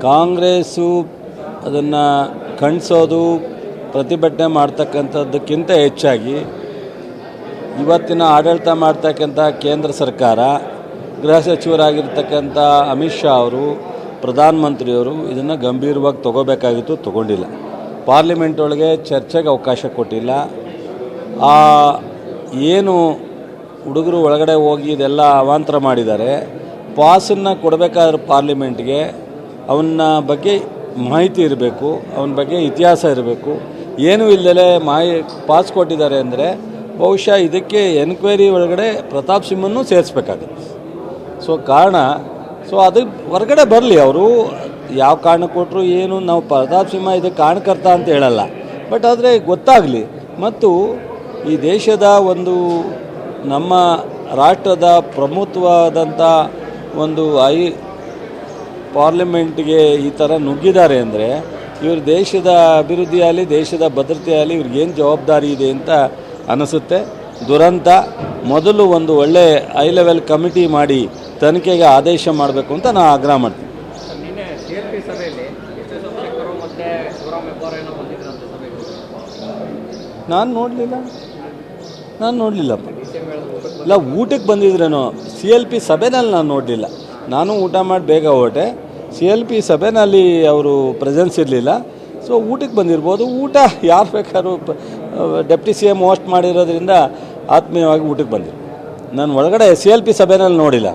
ಕಾಂಗ್ರೆಸ್ಸು ಅದನ್ನು ಖಂಡಿಸೋದು ಪ್ರತಿಭಟನೆ ಮಾಡ್ತಕ್ಕಂಥದ್ದಕ್ಕಿಂತ ಹೆಚ್ಚಾಗಿ ಇವತ್ತಿನ ಆಡಳಿತ ಮಾಡ್ತಕ್ಕಂಥ ಕೇಂದ್ರ ಸರ್ಕಾರ, ಗೃಹ ಸಚಿವರಾಗಿರ್ತಕ್ಕಂಥ ಅಮಿತ್ ಶಾ ಅವರು, ಪ್ರಧಾನಮಂತ್ರಿಯವರು ಇದನ್ನು ಗಂಭೀರವಾಗಿ ತಗೋಬೇಕಾಗಿತ್ತು, ತಗೊಂಡಿಲ್ಲ. ಪಾರ್ಲಿಮೆಂಟ್ ಒಳಗೆ ಚರ್ಚೆಗೆ ಅವಕಾಶ ಕೊಟ್ಟಿಲ್ಲ. ಏನು ಹುಡುಗರು ಒಳಗಡೆ ಹೋಗಿ ಇದೆಲ್ಲ ಅವಾಂತರ ಮಾಡಿದ್ದಾರೆ, ಪಾಸನ್ನು ಕೊಡಬೇಕಾದ್ರೆ ಪಾರ್ಲಿಮೆಂಟ್ಗೆ ಅವನ ಬಗ್ಗೆ ಮಾಹಿತಿ ಇರಬೇಕು, ಅವನ ಬಗ್ಗೆ ಇತಿಹಾಸ ಇರಬೇಕು. ಏನೂ ಇಲ್ಲದೆ ಪಾಸ್ ಕೊಟ್ಟಿದ್ದಾರೆ ಅಂದರೆ ಬಹುಶಃ ಇದಕ್ಕೆ ಎನ್ಕ್ವೈರಿ ಒಳಗಡೆ ಪ್ರತಾಪ್ ಸಿಂಹನ್ನು ಸೇರಿಸ್ಬೇಕಾಗುತ್ತೆ. ಅದು ಹೊರಗಡೆ ಬರಲಿ. ಅವರು ಯಾವ ಕಾರಣ ಕೊಟ್ಟರು ಏನು, ನಾವು ಪ್ರತಾಪ್ ಸಿಂಹ ಇದಕ್ಕೆ ಕಾರಣಕರ್ತ ಅಂತ ಹೇಳಲ್ಲ, ಬಟ್ ಆದರೆ ಗೊತ್ತಾಗಲಿ. ಮತ್ತು ಈ ದೇಶದ ನಮ್ಮ ರಾಷ್ಟ್ರದ ಪ್ರಮುಖವಾದಂಥ ಪಾರ್ಲಿಮೆಂಟ್ಗೆ ಈ ಥರ ನುಗ್ಗಿದ್ದಾರೆ ಅಂದರೆ ಇವರು ದೇಶದ ಅಭಿವೃದ್ಧಿಯಾಗಲಿ, ದೇಶದ ಭದ್ರತೆಯಾಗಲಿ ಇವ್ರಿಗೇನು ಜವಾಬ್ದಾರಿ ಇದೆ ಅಂತ ಅನಿಸುತ್ತೆ. ದುರಂತ. ಮೊದಲು ಒಳ್ಳೆ ಹೈ ಲೆವೆಲ್ ಕಮಿಟಿ ಮಾಡಿ ತನಿಖೆಗೆ ಆದೇಶ ಮಾಡಬೇಕು ಅಂತ ನಾನು ಆಗ್ರಹ ಮಾಡ್ತೀನಿ. ನಾನು ನೋಡಲಿಲ್ಲಪ್ಪ. ಇಲ್ಲ, ಊಟಕ್ಕೆ ಬಂದಿದ್ರೇನೋ. CLP ಸಭೆನಲ್ಲಿ ನಾನು ನೋಡಲಿಲ್ಲ. ನಾನು ಊಟ ಮಾಡಿ ಬೇಗ ಹೊರಟೆ. CLP ಸಭೆಯಲ್ಲಿ ಅವರು ಪ್ರೆಸೆನ್ಸ್ ಇರಲಿಲ್ಲ. ಸೊ ಊಟಕ್ಕೆ ಬಂದಿರ್ಬೋದು. ಊಟ ಯಾರು ಬೇಕಾದ್ರೂ ಡೆಪ್ಟಿ CM ಹೋಸ್ಟ್ ಮಾಡಿರೋದ್ರಿಂದ ಆತ್ಮೀಯವಾಗಿ ಊಟಕ್ಕೆ ಬಂದಿರು. ನಾನು ಒಳಗಡೆ CLP ಸಭೆಯಲ್ಲಿ ನೋಡಿಲ್ಲ.